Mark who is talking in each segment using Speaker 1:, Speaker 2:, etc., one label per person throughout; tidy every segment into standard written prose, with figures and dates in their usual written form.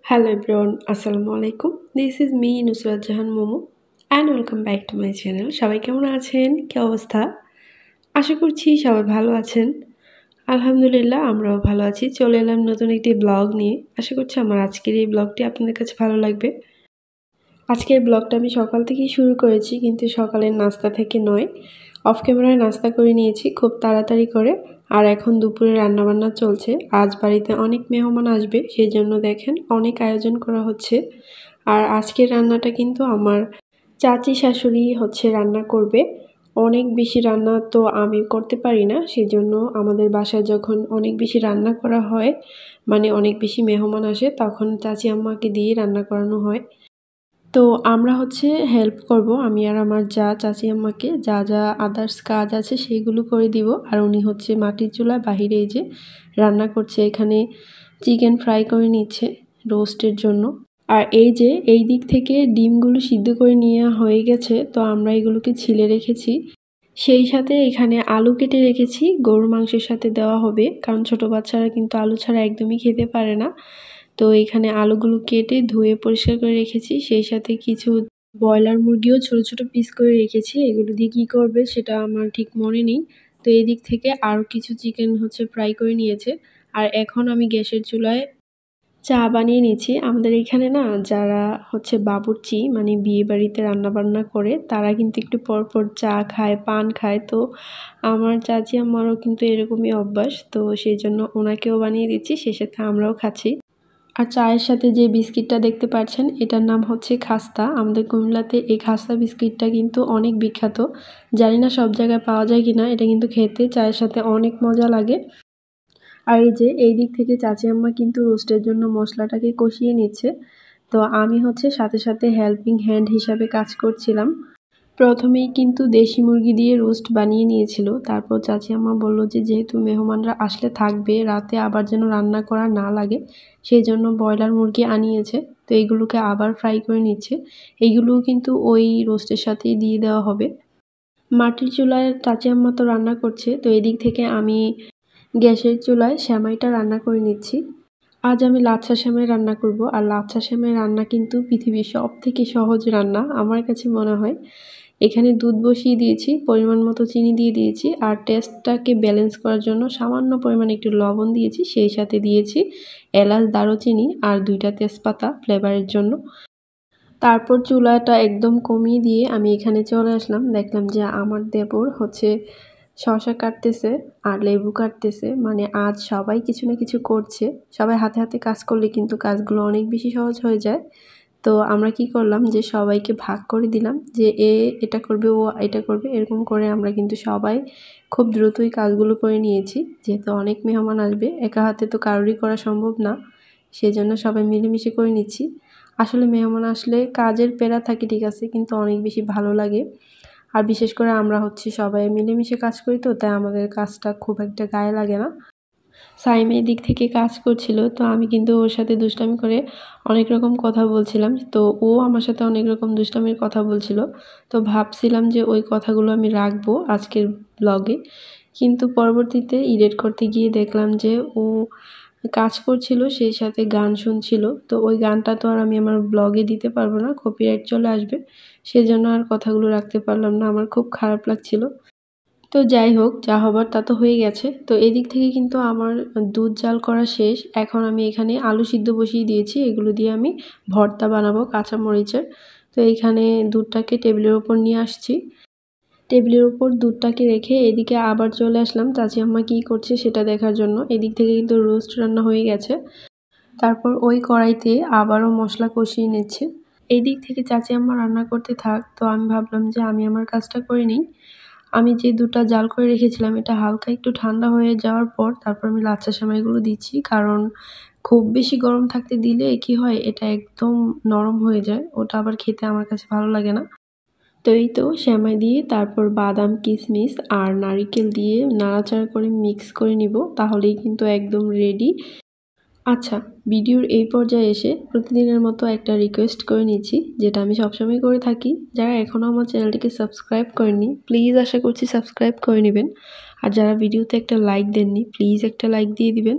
Speaker 1: Hello everyone, Assalamu alaikum. This is me Nusrat Jahan Momo and welcome back to my channel. সবাই কেমন আছেন? কি অবস্থা? আশা করছি সবাই ভালো আছেন। আলহামদুলিল্লাহ আমরাও ভালো আছি। চলে এলাম নতুন একটি ব্লগ নিয়ে। আশা করছি আমার আজকের এই ব্লগটি আপনাদের কাছে ভালো লাগবে। আজকের ব্লগটা আমি সকাল থেকেই শুরু করেছি, কিন্তু সকালের নাস্তা থেকে নয়। অফ ক্যামেরায় নাস্তা করে নিয়েছি খুব তাড়াতাড়ি করে, আর এখন দুপুরে রান্নাবান্না চলছে। আজ বাড়িতে অনেক মেহমান আসবে, সেই জন্য দেখেন অনেক আয়োজন করা হচ্ছে। আর আজকের রান্নাটা কিন্তু আমার চাচি শাশুড়ি রান্না করবে। অনেক বেশি রান্না তো আমি করতে পারি না, সেজন্য আমাদের বাসায় যখন অনেক বেশি রান্না করা হয়, মানে অনেক বেশি মেহমান আসে, তখন চাচি আম্মাকে দিয়ে রান্না করানো হয়। তো আমরা হেল্প করব, আমি আর আমার চাচি আম্মাকে যা যা আদার্স কাজ আছে সেইগুলো করে দিব। আর উনি মাটির চুলায় বাহিরে এই যে রান্না করছে, এখানে চিকেন ফ্রাই করে নিচ্ছে রোস্টের জন্য। আর এই যে এই দিক থেকে ডিমগুলো সিদ্ধ করে নেওয়া হয়ে গেছে, তো আমরা এগুলোকে ছিলে রেখেছি। সেই সাথে এখানে আলু কেটে রেখেছি, গরুর মাংসের সাথে দেওয়া হবে, কারণ ছোট বাচ্চারা কিন্তু আলু ছাড়া একদমই খেতে পারে না। তো এখানে আলুগুলো কেটে ধুয়ে পরিষ্কার করে রেখেছি। সেই সাথে কিছু ব্রয়লার মুরগিও ছোট ছোট পিস করে রেখেছি। এগুলো দিয়ে কী করবে সেটা আমার ঠিক মনে নেই। তো এই দিক থেকে আরও কিছু চিকেন ফ্রাই করে নিয়েছে। আর এখন আমি গ্যাসের চুলায় চা বানিয়ে নিচ্ছি। আমাদের এখানে না যারা বাবুর্চি, মানে বিয়ে বাড়িতে রান্নাবান্না করে, তারা কিন্তু একটু পরপর চা খায়, পান খায়। তো আমার চাচি আমারও কিন্তু এরকমই অভ্যাস, তো সেই জন্য ওনাকেও বানিয়ে দিচ্ছি, সে সাথে আমরাও খাচ্ছি। আর চায়ের সাথে যে বিস্কিটটা দেখতে পাচ্ছেন, এটার নাম খাস্তা। আমাদের কুমিল্লাতে এই খাস্তা বিস্কিটটা কিন্তু অনেক বিখ্যাত। জানি না সব জায়গায় পাওয়া যায় কিনা, এটা কিন্তু খেতে চায়ের সাথে অনেক মজা লাগে। আর এই যে এই দিক থেকে চাচি আম্মা কিন্তু রোস্টের জন্য মশলাটাকে কষিয়ে নিচ্ছে। তো আমি সাথে সাথে হেল্পিং হ্যান্ড হিসাবে কাজ করছিলাম। প্রথমেই কিন্তু দেশি মুরগি দিয়ে রোস্ট বানিয়ে নিয়েছিল। তারপর চাচি আম্মা বলল যে যেহেতু মেহমানরা আসলে থাকবে, রাতে আবার যেন রান্না করা না লাগে, সেই জন্য ব্রয়লার মুরগি আনিয়েছে। তো এইগুলোকে আবার ফ্রাই করে নিচ্ছে। এইগুলোও কিন্তু ওই রোস্টের সাথেই দিয়ে দেওয়া হবে। মাটির চুলায় চাচি আম্মা তো রান্না করছে, তো এদিক থেকে আমি গ্যাসের চুলায় সেমাইটা রান্না করে নিচ্ছি। আজ আমি লাচ্ছা সেমাই রান্না করব। আর লাচ্ছা সেমাই রান্না কিন্তু পৃথিবীর সবথেকে সহজ রান্না আমার কাছে মনে হয়। এখানে দুধ বসিয়ে দিয়েছি, পরিমাণ মতো চিনি দিয়ে দিয়েছি, আর টেস্টটাকে ব্যালেন্স করার জন্য সামান্য পরিমাণে একটু লবণ দিয়েছি। সেই সাথে দিয়েছি এলাচ, দারুচিনি আর 2টা তেজপাতা ফ্লেভারের জন্য। তারপর চুলাটা একদম কমিয়ে দিয়ে আমি এখানে চলে আসলাম। দেখলাম যে আমার দেবর শসা কাটতেছে আর লেবু কাটতেছে। মানে আজ সবাই কিছু না কিছু করছে। সবাই হাতে হাতে কাজ করলে কিন্তু কাজগুলো অনেক বেশি সহজ হয়ে যায়। তো আমরা কি করলাম যে সবাইকে ভাগ করে দিলাম, যে এটা করবে, ও এটা করবে, এরকম করে আমরা কিন্তু সবাই খুব দ্রুতই কাজগুলো করে নিয়েছি। যেহেতু অনেক মেহমান আসবে, একা হাতে তো কারোরই করা সম্ভব না, সেজন্য সবাই মিলেমিশে করে নিচ্ছি। আসলে মেহমান আসলে কাজের পেরা থাকে ঠিক আছে, কিন্তু অনেক বেশি ভালো লাগে। আর বিশেষ করে আমরা সবাই মিলেমিশে কাজ করি, তো তাই আমাদের কাজটা খুব একটা গায়ে লাগে না। সাইম এই দিক থেকে কাজ করছিল, তো আমি কিন্তু ওর সাথে দুষ্টামি করে অনেক রকম কথা বলছিলাম। তো ও আমার সাথে অনেক রকম দুষ্টামির কথা বলছিল। তো ভাবছিলাম যে ওই কথাগুলো আমি রাখবো আজকের ব্লগে, কিন্তু পরবর্তীতে এডিট করতে গিয়ে দেখলাম যে ও কাজ করছিল, সেই সাথে গান শুনছিল। তো ওই গানটা তো আর আমি আমার ব্লগে দিতে পারবো না, কপিরাইট চলে আসবে। সেজন্য আর কথাগুলো রাখতে পারলাম না, আমার খুব খারাপ লাগছিল। তো যাই হোক, যা হবার তা তো হয়ে গেছে। তো এদিক থেকে কিন্তু আমার দুধ জাল করা শেষ। এখন আমি এখানে আলু সিদ্ধ বসিয়ে দিয়েছি, এগুলো দিয়ে আমি ভর্তা বানাবো কাঁচামরিচের। তো এইখানে দুধটাকে টেবিলের ওপর নিয়ে আসছি। টেবিলের উপর দুধটাকে রেখে এদিকে আবার চলে আসলাম চাচি আম্মা কী করছে সেটা দেখার জন্য। এদিক থেকে কিন্তু রোস্ট রান্না হয়ে গেছে। তারপর ওই কড়াইতে আবারও মশলা কষিয়ে নিচ্ছে। এই দিক থেকে চাচি আম্মা রান্না করতে থাক, তো আমি ভাবলাম যে আমি আমার কাজটা করে নিই। আমি যে দুধটা জাল করে রেখেছিলাম, এটা হালকা একটু ঠান্ডা হয়ে যাওয়ার পর তারপর আমি লাচ্ছা সেমাইগুলো দিচ্ছি, কারণ খুব বেশি গরম থাকতে দিলে কি হয়, এটা একদম নরম হয়ে যায়, ওটা আবার খেতে আমার কাছে ভালো লাগে না। তো এই তো সেমাই দিয়ে তারপর বাদাম, কিশমিশ আর নারিকেল দিয়ে নাড়াচাড়া করে মিক্স করে নিব, তাহলেই কিন্তু একদম রেডি। আচ্ছা, ভিডিওর এই পর্যায়ে এসে প্রতিদিনের মতো একটা রিকোয়েস্ট করে নিচ্ছি, যেটা আমি সবসময় করে থাকি। যারা এখনও আমার চ্যানেলটিকে সাবস্ক্রাইব করেননি, প্লিজ আশা করছি সাবস্ক্রাইব করে নেবেন। আর যারা ভিডিওতে একটা লাইক দেননি, প্লিজ একটা লাইক দিয়ে দিবেন।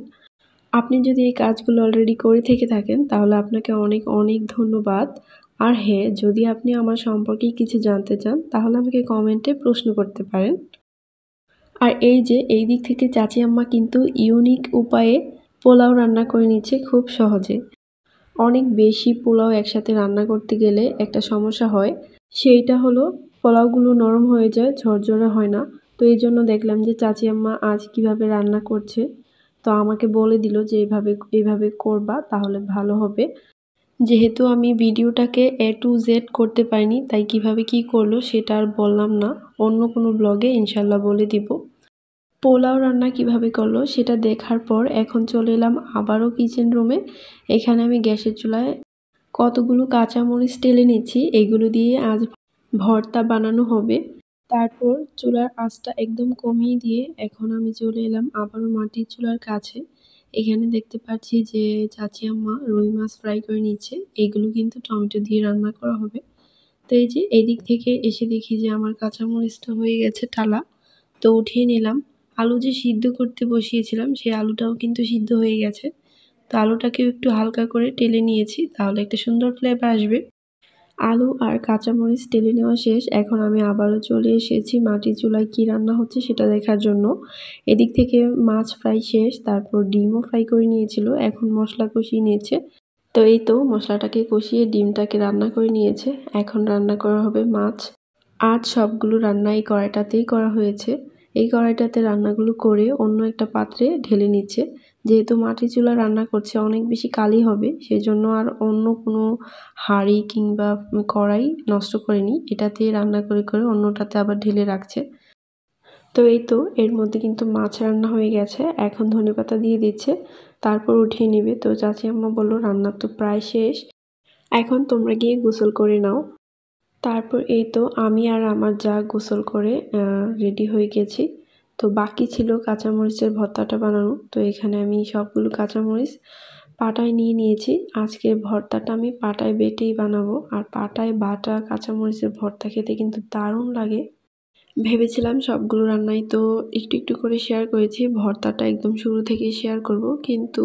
Speaker 1: আপনি যদি এই কাজগুলো অলরেডি করে থেকে থাকেন তাহলে আপনাকে অনেক অনেক ধন্যবাদ। আর হ্যাঁ, যদি আপনি আমার সম্পর্কে কিছু জানতে চান তাহলে আমাকে কমেন্টে প্রশ্ন করতে পারেন। আর এই যে এই দিক থেকে চাচি আম্মা কিন্তু ইউনিক উপায়ে পোলাও রান্না করে নিচ্ছে খুব সহজে। অনেক বেশি পোলাও একসাথে রান্না করতে গেলে একটা সমস্যা হয়, সেইটা হলো পোলাওগুলো নরম হয়ে যায়, ঝরঝরে হয় না। তো এই জন্য দেখলাম যে চাচি আম্মা আজ কিভাবে রান্না করছে, তো আমাকে বলে দিল যে এইভাবে করবা তাহলে ভালো হবে। যেহেতু আমি ভিডিওটাকে A to Z করতে পারিনি তাই কিভাবে কি করলো সেটা আর বললাম না, অন্য কোনো ব্লগে ইনশাল্লাহ বলে দিব। পোলাও রান্না কিভাবে করলো সেটা দেখার পর এখন চলে এলাম আবারও কিচেন রুমে। এখানে আমি গ্যাসের চুলায় কতগুলো কাঁচামরিচ টেলে নিচ্ছি, এগুলো দিয়ে আজ ভর্তা বানানো হবে। তারপর চুলার আঁচটা একদম কমিয়ে দিয়ে এখন আমি চলে এলাম আবারও মাটির চুলার কাছে। এখানে দেখতে পাচ্ছি যে চাচি আম্মা রুই মাছ ফ্রাই করে নিচ্ছে, এগুলো কিন্তু টমেটো দিয়ে রান্না করা হবে। তো এই যে এদিক থেকে এসে দেখি যে আমার কাঁচামরিচটা হয়ে গেছে টালা, তো উঠিয়ে নিলাম। আলু যে সিদ্ধ করতে বসিয়েছিলাম সেই আলুটাও কিন্তু সিদ্ধ হয়ে গেছে। তো আলুটাকেও একটু হালকা করে টেলে নিয়েছি, তাহলে একটা সুন্দর ফ্লেভার আসবে। আলু আর কাঁচামরিচ টেলে নেওয়া শেষ। এখন আমি আবারও চলে এসেছি মাটির চুলায় কী রান্না হচ্ছে সেটা দেখার জন্য। এদিক থেকে মাছ ফ্রাই শেষ, তারপর ডিমও ফ্রাই করে নিয়েছিল, এখন মশলা কষিয়ে নিয়েছে। তো এই তো মশলাটাকে কষিয়ে ডিমটাকে রান্না করে নিয়েছে, এখন রান্না করা হবে মাছ। আজ সবগুলো রান্না এই কড়াইটাতেই করা হয়েছে। এই কড়াইটাতে রান্নাগুলো করে অন্য একটা পাত্রে ঢেলে নিচ্ছে। যেহেতু মাটির চুলায় রান্না করছে অনেক বেশি কালি হবে, সেজন্য আর অন্য কোনো হাঁড়ি কিংবা কড়াই নষ্ট করেনি, এটাতেই রান্না করে করে অন্যটাতে আবার ঢেলে রাখছে। তো এই তো এর মধ্যে কিন্তু মাছ রান্না হয়ে গেছে, এখন ধনেপাতা দিয়ে দিচ্ছে, তারপর উঠিয়ে নিবে। তো চাচি আম্মা বলল রান্না তো প্রায় শেষ, এখন তোমরা গিয়ে গোসল করে নাও। তারপর এই তো আমি আর আমার যা গোসল করে রেডি হয়ে গেছি। তো বাকি ছিল কাঁচামরিচের ভর্তাটা বানানো, তো এখানে আমি সবগুলো কাঁচামরিচ পাটায় নিয়ে নিয়েছি। আজকে ভর্তাটা আমি পাটায় বেটেই বানাবো, আর পাটায় বাটা কাঁচামরিচের ভর্তা খেতে কিন্তু দারুণ লাগে। ভেবেছিলাম সবগুলো রান্নাই তো একটু একটু করে শেয়ার করেছি, ভর্তাটা একদম শুরু থেকেই শেয়ার করব, কিন্তু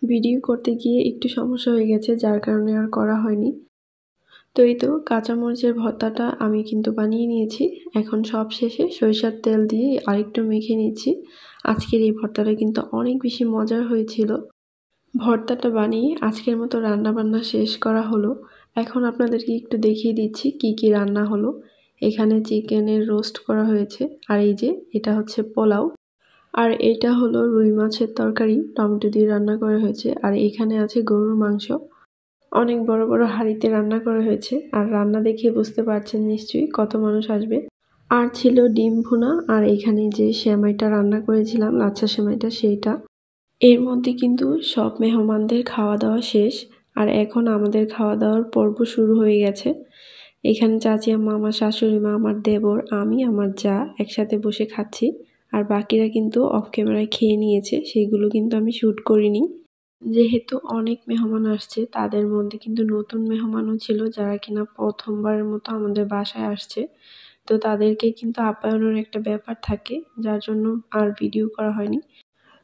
Speaker 1: ভিডিও করতে গিয়ে একটু সমস্যা হয়ে গেছে যার কারণে আর করা হয়নি। তো এই তো কাঁচামরিচের ভর্তাটা আমি কিন্তু বানিয়ে নিয়েছি। এখন সব শেষে সরিষার তেল দিয়ে আরেকটু মেখে নিচ্ছি। আজকের এই ভর্তাটা কিন্তু অনেক বেশি মজার হয়েছিল। ভর্তাটা বানিয়ে আজকের মতো রান্নাবান্না শেষ করা হলো। এখন আপনাদেরকে একটু দেখিয়ে দিচ্ছি কি কি রান্না হলো। এখানে চিকেনের রোস্ট করা হয়েছে, আর এই যে এটা হচ্ছে পোলাও, আর এটা হলো রুই মাছের তরকারি টমেটো দিয়ে রান্না করা হয়েছে, আর এখানে আছে গরুর মাংস। অনেক বড় বড় হাঁড়িতে রান্না করা হয়েছে, আর রান্না দেখে বুঝতে পারছেন নিশ্চয়ই কত মানুষ আসবে। আর ছিল ডিম ভুনা, আর এখানে যে সেমাইটা রান্না করেছিলাম লাচ্ছা সেমাইটা সেইটা। এর মধ্যে কিন্তু সব মেহমানদের খাওয়া দাওয়া শেষ, আর এখন আমাদের খাওয়া দাওয়ার পর্ব শুরু হয়ে গেছে। এখানে চাচি আম্মা, আমার শাশুড়ি মা, আমার দেবর, আমি, আমার যা একসাথে বসে খাচ্ছি। আর বাকিরা কিন্তু অফ ক্যামেরায় খেয়ে নিয়েছে, সেইগুলো কিন্তু আমি শ্যুট করিনি। যেহেতু অনেক মেহমান আসছে, তাদের মধ্যে কিন্তু নতুন মেহমানও ছিল যারা কিনা প্রথমবারের মতো আমাদের বাসায় আসছে। তো তাদেরকে কিন্তু আপ্যায়নের একটা ব্যাপার থাকে, যার জন্য আর ভিডিও করা হয়নি।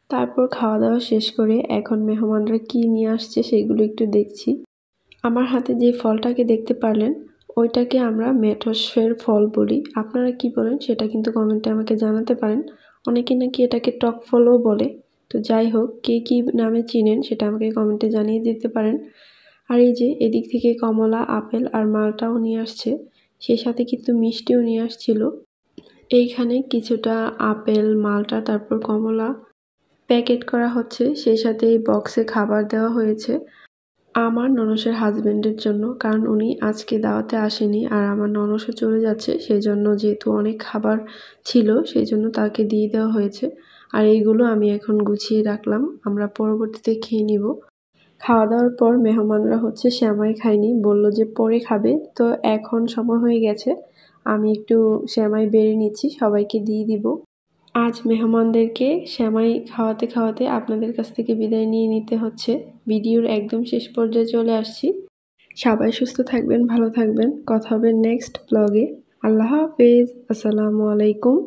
Speaker 1: তারপর খাওয়া দাওয়া শেষ করে এখন মেহমানরা কি নিয়ে আসছে সেগুলো একটু দেখছি। আমার হাতে যে ফলটাকে দেখতে পারলেন ওইটাকে আমরা মেঠোস্ফের ফল বলি, আপনারা কি বলেন সেটা কিন্তু কমেন্টে আমাকে জানাতে পারেন। অনেকে নাকি এটাকে টক ফলও বলে। তো যাই হোক, কে কী নামে চিনেন সেটা আমাকে কমেন্টে জানিয়ে দিতে পারেন। আর এই যে এদিক থেকে কমলা, আপেল আর মালটাও নিয়ে আসছে, সেই সাথে কিন্তু মিষ্টিও নিয়ে আসছিল। এইখানে কিছুটা আপেল, মালটা, তারপর কমলা প্যাকেট করা হচ্ছে, সেই সাথে এই বক্সে খাবার দেওয়া হয়েছে আমার ননসের হাজব্যান্ডের জন্য, কারণ উনি আজকে দাওয়াতে আসেনি আর আমার ননসও চলে যাচ্ছে, সেই জন্য যেহেতু অনেক খাবার ছিল সেই জন্য তাকে দিয়ে দেওয়া হয়েছে। আর এইগুলো আমি এখন গুছিয়ে রাখলাম, আমরা পরবর্তীতে খেয়ে নিব। খাওয়া দাওয়ার পর মেহমানরা হচ্ছে সেমাই খায়নি, বলল যে পরে খাবে। তো এখন সময় হয়ে গেছে, আমি একটু সেমাই বেড়ে নিচ্ছি, সবাইকে দিয়ে দিব। আজ মেহমানদেরকে সেমাই খাওয়াতে খাওয়াতে আপনাদের কাছ থেকে বিদায় নিয়ে নিতে হচ্ছে। ভিডিওর একদম শেষ পর্যায়ে চলে আসছি। সবাই সুস্থ থাকবেন, ভালো থাকবেন, কথা হবে নেক্সট ব্লগে। আল্লাহ হাফেজ, আসসালামু আলাইকুম।